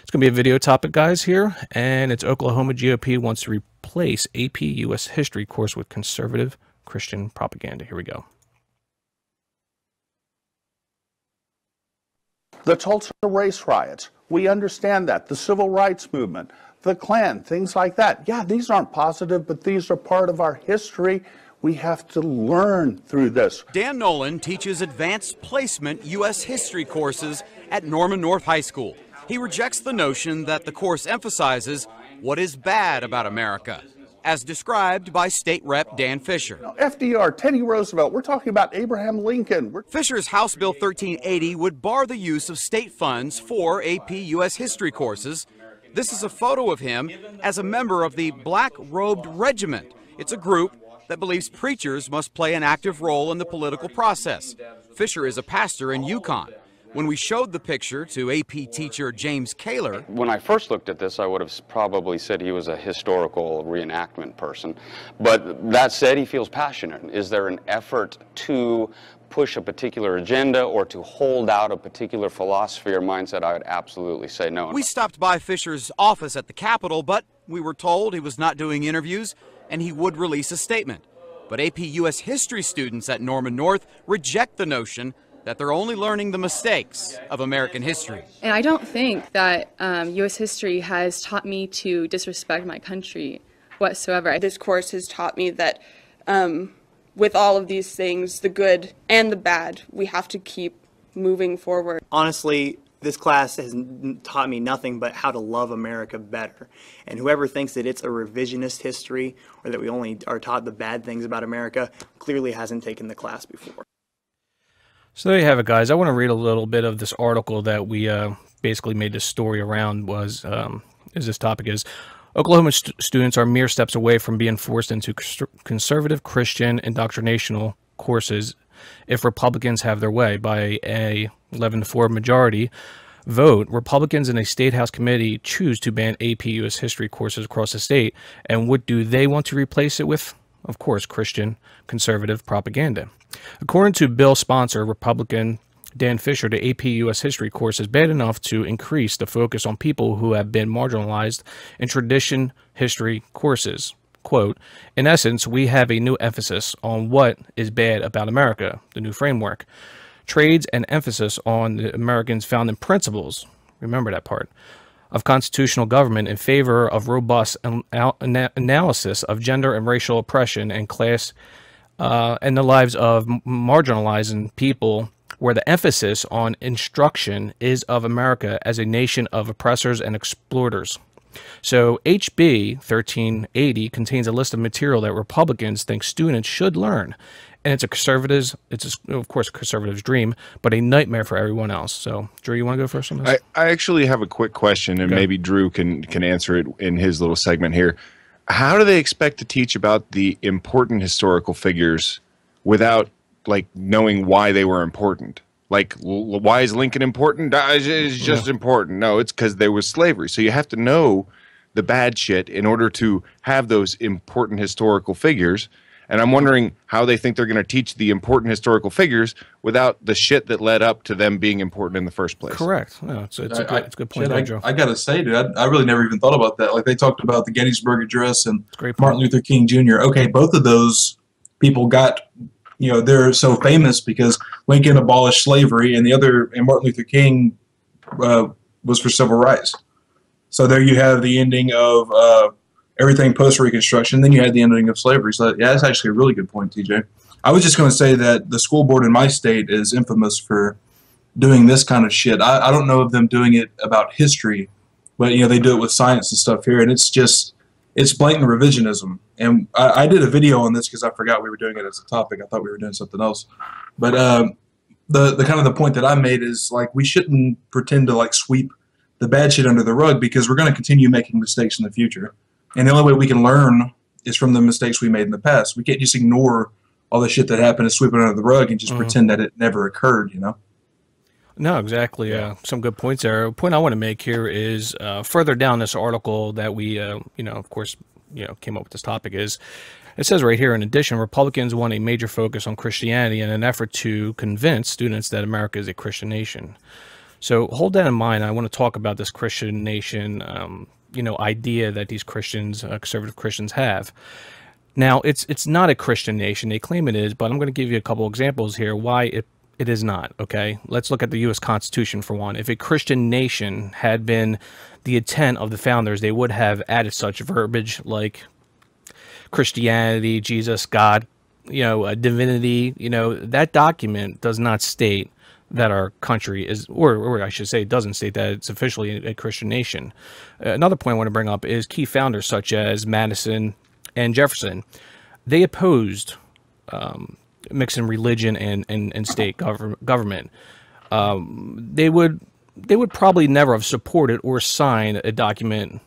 It's going to be a video topic, guys, here, and it's Oklahoma GOP wants to replace AP U.S. history course with conservative Christian propaganda. Here we go. The Tulsa race riots, we understand that. The civil rights movement, the Klan, things like that. Yeah, these aren't positive, but these are part of our history. We have to learn through this. Dan Nolan teaches advanced placement U.S. history courses at Norman North High School. He rejects the notion that the course emphasizes what is bad about America, as described by State Rep Dan Fisher. FDR, Teddy Roosevelt, we're talking about Abraham Lincoln. Fisher's House Bill 1380 would bar the use of state funds for AP U.S. history courses. This is a photo of him as a member of the Black Robed Regiment. It's a group that believes preachers must play an active role in the political process. Fisher is a pastor in Yukon. When we showed the picture to AP teacher James Kaler, when I first looked at this, I would have probably said he was a historical reenactment person. But that said, he feels passionate. Is there an effort to push a particular agenda or to hold out a particular philosophy or mindset? I would absolutely say no. We stopped by Fisher's office at the Capitol, but we were told he was not doing interviews and he would release a statement. But AP U.S. history students at Norman North reject the notion that they're only learning the mistakes of American history. And I don't think that U.S. history has taught me to disrespect my country whatsoever. This course has taught me that with all of these things, the good and the bad, we have to keep moving forward. Honestly, this class has taught me nothing but how to love America better. And whoever thinks that it's a revisionist history or that we only are taught the bad things about America clearly hasn't taken the class before. So there you have it, guys. I want to read a little bit of this article that we basically made this story around. This topic is Oklahoma students are mere steps away from being forced into conservative Christian indoctrinational courses if Republicans have their way. By a 11-4 majority vote, Republicans in a state house committee choose to ban AP U.S. history courses across the state. And what do they want to replace it with? Of course, Christian conservative propaganda. According to bill sponsor Republican Dan Fisher, the AP U.S. history course is bad enough to increase the focus on people who have been marginalized in tradition history courses. Quote, in essence, we have a new emphasis on what is bad about America, the new framework. Trades an emphasis on the Americans' founding principles, remember that part, of constitutional government in favor of robust analysis of gender and racial oppression and class and the lives of marginalizing people, where the emphasis on instruction is of America as a nation of oppressors and exploiters. So HB 1380 contains a list of material that Republicans think students should learn. And it's of course, a conservative's dream, but a nightmare for everyone else. So, Drew, you want to go first on this? I actually have a quick question, and maybe Drew can answer it in his little segment here. How do they expect to teach about the important historical figures without, like, knowing why they were important? Like, why is Lincoln important? It's just important. No, it's because there was slavery. So you have to know the bad shit in order to have those important historical figures. And I'm wondering how they think they're going to teach the important historical figures without the shit that led up to them being important in the first place. Correct. No, it's a good point. I got to say, dude, I really never even thought about that. Like, they talked about the Gettysburg Address and Martin Luther King Jr. Okay, both of those people got, they're so famous because Lincoln abolished slavery, and Martin Luther King was for civil rights. So there you have the ending of everything post-Reconstruction. Then you had the ending of slavery. So yeah, that's actually a really good point, TJ. I was just going to say that the school board in my state is infamous for doing this kind of shit. I don't know of them doing it about history, but they do it with science and stuff here, and it's blatant revisionism. And I did a video on this because I forgot we were doing it as a topic. I thought we were doing something else. But the kind of the point that I made is, like, we shouldn't pretend to, like, sweep the bad shit under the rug, because we're going to continue making mistakes in the future. And the only way we can learn is from the mistakes we made in the past. We can't just ignore all the shit that happened and sweep it under the rug and just pretend that it never occurred, No, exactly. Some good points there. A point I want to make here is further down this article that we, of course, came up with this topic is, it says right here, in addition, Republicans want a major focus on Christianity in an effort to convince students that America is a Christian nation. So hold that in mind. I want to talk about this Christian nation, idea that these Christians, conservative Christians, have. Now, it's not a Christian nation. They claim it is, but I'm going to give you a couple examples here why it is not, okay? Let's look at the U.S. Constitution for one. If a Christian nation had been the intent of the founders, they would have added such verbiage like Christianity, Jesus, God, divinity. That document does not state that our country is, or I should say, it doesn't state that it's officially a Christian nation. Another point I want to bring up is key founders such as Madison and Jefferson. They opposed mixing religion and state government. They would probably never have supported or signed a document,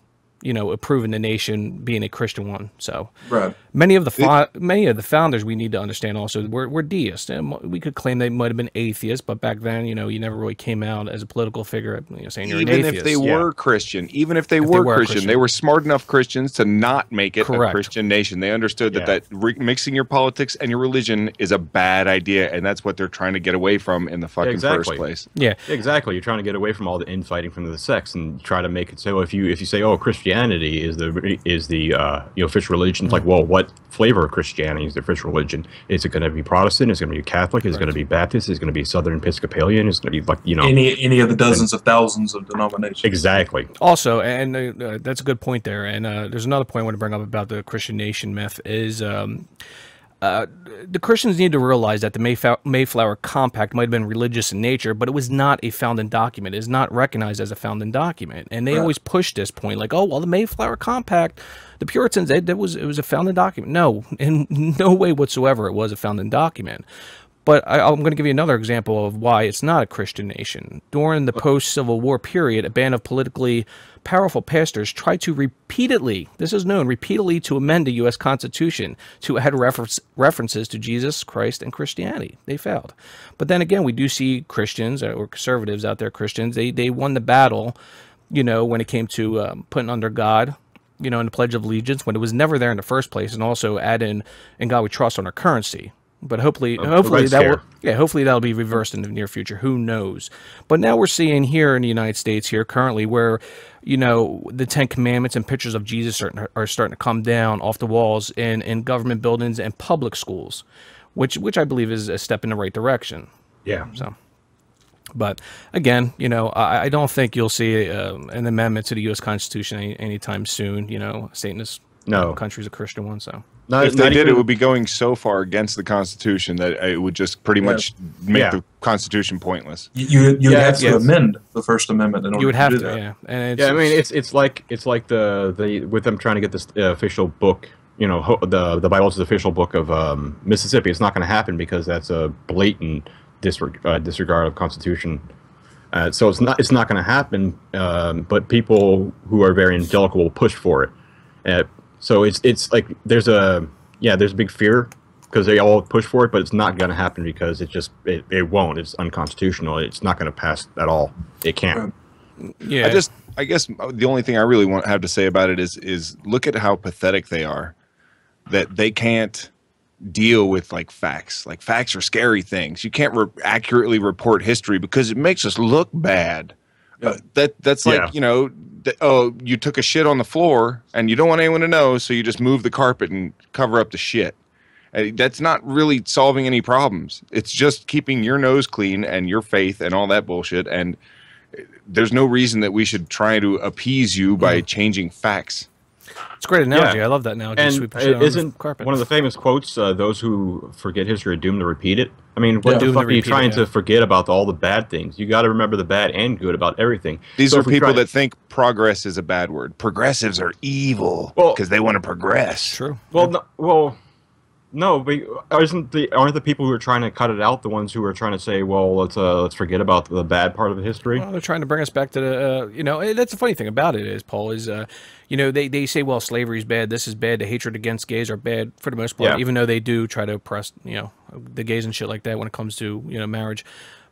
approving the nation being a Christian one. So right. Many of the founders, we need to understand also, were deists. And we could claim they might have been atheists, but back then, you never really came out as a political figure, saying you're an atheist. Even if they were Christian, they were smart enough Christians to not make it a Christian nation. They understood that mixing your politics and your religion is a bad idea, and that's what they're trying to get away from in the fucking first place. Yeah, exactly. You're trying to get away from all the infighting from the sects and try to make it so if you say, oh, Christianity is the official religion, it's like, well, what flavor of Christianity is the official religion? Is it going to be Protestant? Is it going to be Catholic? Is it going to be Baptist? Is it going to be Southern Episcopalian? Is it going to be like any of the dozens of thousands of denominations? Exactly. Also, and that's a good point there. And there's another point I want to bring up about the Christian nation myth is the Christians need to realize that the Mayflower Compact might have been religious in nature, but it was not a founding document. It is not recognized as a founding document. And they always push this point, like, oh, well, the Mayflower Compact, the Puritans, it was a founding document. No, in no way whatsoever it was a founding document. But I'm going to give you another example of why it's not a Christian nation. During the post-Civil War period, a band of politically powerful pastors tried to repeatedly, this is known, repeatedly to amend the U.S. Constitution to add references to Jesus Christ and Christianity. They failed. But then again, we do see Christians or conservatives out there, Christians, they won the battle, when it came to putting under God, in the Pledge of Allegiance, when it was never there in the first place, and also add in God we trust on our currency. But hopefully that'll be reversed in the near future. Who knows? But now we're seeing here in the United States here currently where, the Ten Commandments and pictures of Jesus are starting to come down off the walls in government buildings and public schools, which I believe is a step in the right direction. Yeah. So, but again, I don't think you'll see an amendment to the U.S. Constitution anytime soon. Satanist country's a Christian one, so. If they did, it would be going so far against the Constitution that it would just pretty much make the Constitution pointless. You'd have to amend the First Amendment in order you would have to to, do that. yeah. And I mean, it's like the with them trying to get this official book. The Bible is the official book of Mississippi. It's not going to happen because that's a blatant disregard of Constitution. So it's not going to happen. But people who are very evangelical will push for it. So it's like there's a big fear because they all push for it, but it's not going to happen because it won't. It's unconstitutional. It's not going to pass at all. It can't. Yeah. I guess the only thing I really have to say about it is look at how pathetic they are, that they can't deal with facts. Like facts are scary things. You can't accurately report history because it makes us look bad. That's like, you took a shit on the floor and you don't want anyone to know, so you just move the carpet and cover up the shit. That's not really solving any problems. It's just keeping your nose clean and your faith and all that bullshit. And there's no reason that we should try to appease you by changing facts. It's a great analogy. I love that analogy. And isn't one of the famous quotes, those who forget history are doomed to repeat it? I mean, what the fuck are you trying to forget about all the bad things? You got to remember the bad and good about everything. These are people that think progress is a bad word. Progressives are evil because they want to progress. True. No, but aren't the people who are trying to cut it out the ones who are trying to say, well, let's forget about the bad part of the history? Well, they're trying to bring us back to the, that's the funny thing about it is, Paul, is, they say, well, slavery is bad, this is bad, the hatred against gays are bad for the most part, even though they do try to oppress, the gays and shit like that when it comes to, marriage.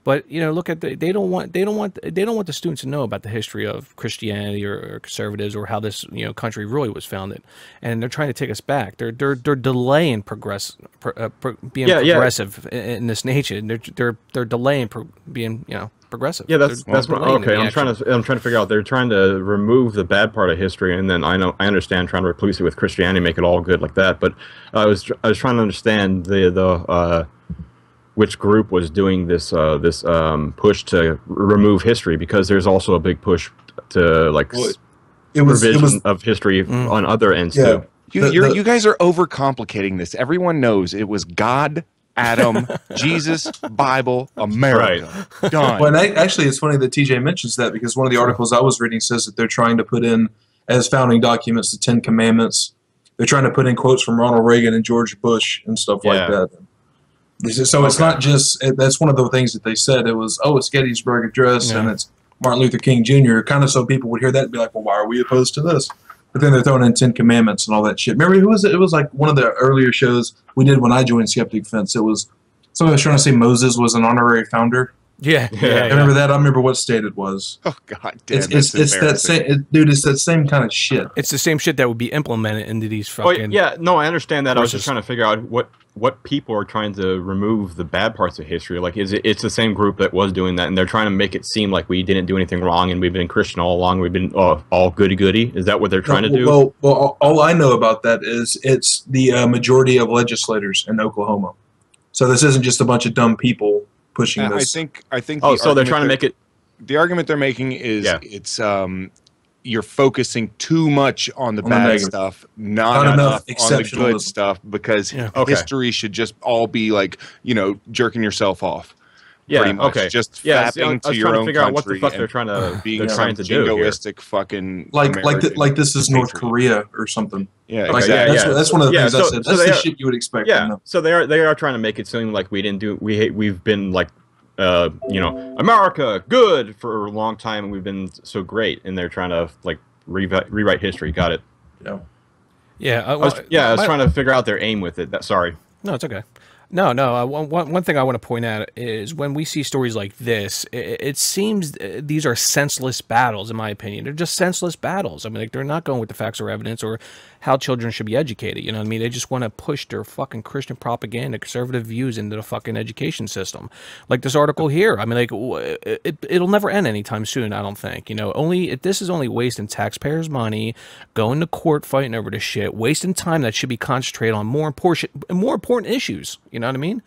But look at they don't want the students to know about the history of Christianity or conservatives or how this country really was founded, and they're trying to take us back. They're delaying being progressive in this nation. They're delaying being progressive. Yeah, that's what, okay. I'm action. trying to figure out. They're trying to remove the bad part of history, and then I understand trying to replace it with Christianity, make it all good like that. But I was trying to understand the which group was doing this push to remove history, because there's also a big push to like revision of history on other ends too. You guys are overcomplicating this. Everyone knows it was God, Adam, Jesus, Bible, America. Right. Done. Well, and actually, it's funny that TJ mentions that, because one of the articles I was reading says that they're trying to put in, as founding documents, the Ten Commandments. They're trying to put in quotes from Ronald Reagan and George Bush and stuff like that. So it's not just, that's one of the things that they said. It was, it's Gettysburg Address and it's Martin Luther King Jr., kind of so people would hear that and be like, well, why are we opposed to this? But then they're throwing in Ten Commandments and all that shit. Remember, who was it? It was like one of the earlier shows we did when I joined Skeptic Fence. It was, somebody was trying to say Moses was an honorary founder. Yeah. I remember that. I remember what state it was. Oh, God damn. It's that same, dude, it's that same kind of shit. It's the same shit that would be implemented into these fucking... yeah, no, I understand that. I was just trying to figure out what people are trying to remove the bad parts of history. Like, it's the same group that was doing that, and they're trying to make it seem like we didn't do anything wrong, and we've been Christian all along. We've been all goody-goody. Is that what they're trying to do? Well, all I know about that is it's the majority of legislators in Oklahoma. So this isn't just a bunch of dumb people pushing this. I think. So they're trying to make it. The argument they're making is it's you're focusing too much on the bad stuff, not enough on the good stuff, because history should just all be like, jerking yourself off. Yeah. Pretty much. Okay. Just fapping to your own figure out what country the fuck they're trying to being trying to do here. jingoistic fucking like this is North Korea or something. Yeah, exactly. That's one of the things I said. That's the shit you would expect. Yeah. So they are trying to make it seem like we didn't do. We've been like, America good for a long time, and we've been so great, and they're trying to like rewrite history. Got it. Yeah. Yeah. I was trying to figure out their aim with it. Sorry. No, it's okay. No. One thing I want to point out is when we see stories like this, it seems these are senseless battles, in my opinion. They're just senseless battles. I mean, like, they're not going with the facts or evidence or how children should be educated. You know what I mean? They just want to push their fucking Christian propaganda, conservative views into the fucking education system. Like this article here. I mean, like, it'll never end anytime soon, I don't think. This is only wasting taxpayers' money, going to court fighting over this shit, wasting time that should be concentrated on more important issues. You know what I mean?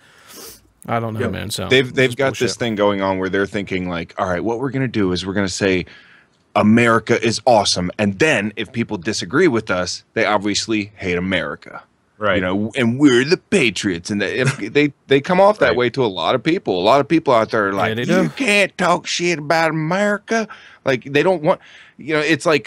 I don't know, man. So they've got this thing going on where they're thinking like, all right, what we're gonna do is we're gonna say America is awesome, and then if people disagree with us, they obviously hate America, right? And we're the patriots, and they come off that way to a lot of people. A lot of people out there are like, you can't talk shit about America. Like they don't want, it's like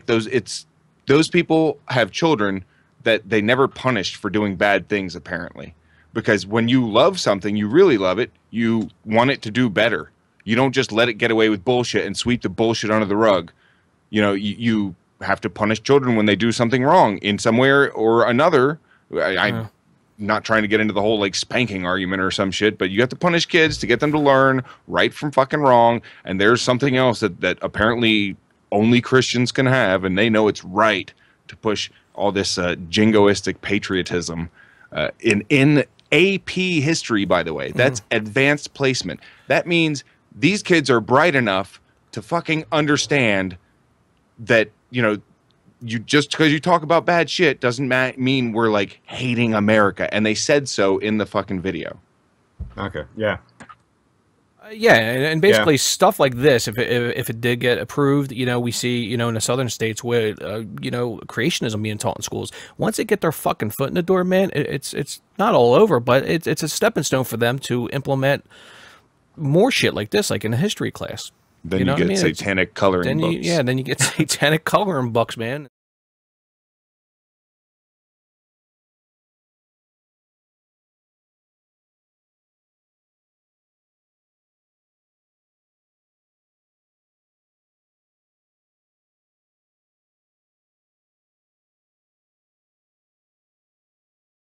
those people have children that they never punished for doing bad things, apparently. Because when you love something, you really love it, you want it to do better. You don't just let it get away with bullshit and sweep the bullshit under the rug. You have to punish children when they do something wrong in some way or another. I'm not trying to get into the whole like spanking argument or some shit, but you have to punish kids to get them to learn right from fucking wrong. And there's something else that apparently only Christians can have, and they know it's right to push all this jingoistic patriotism in AP history, by the way. That's advanced placement. That means these kids are bright enough to fucking understand that, you just because you talk about bad shit doesn't mean we're like hating America. And they said so in the fucking video. Okay. Yeah. Yeah, and basically stuff like this, if it did get approved, we see, in the southern states where, creationism being taught in schools. Once they get their fucking foot in the door, man, it's not all over, but it's a stepping stone for them to implement more shit like this, like in a history class. Then you get satanic coloring books. Then you get satanic coloring books, man.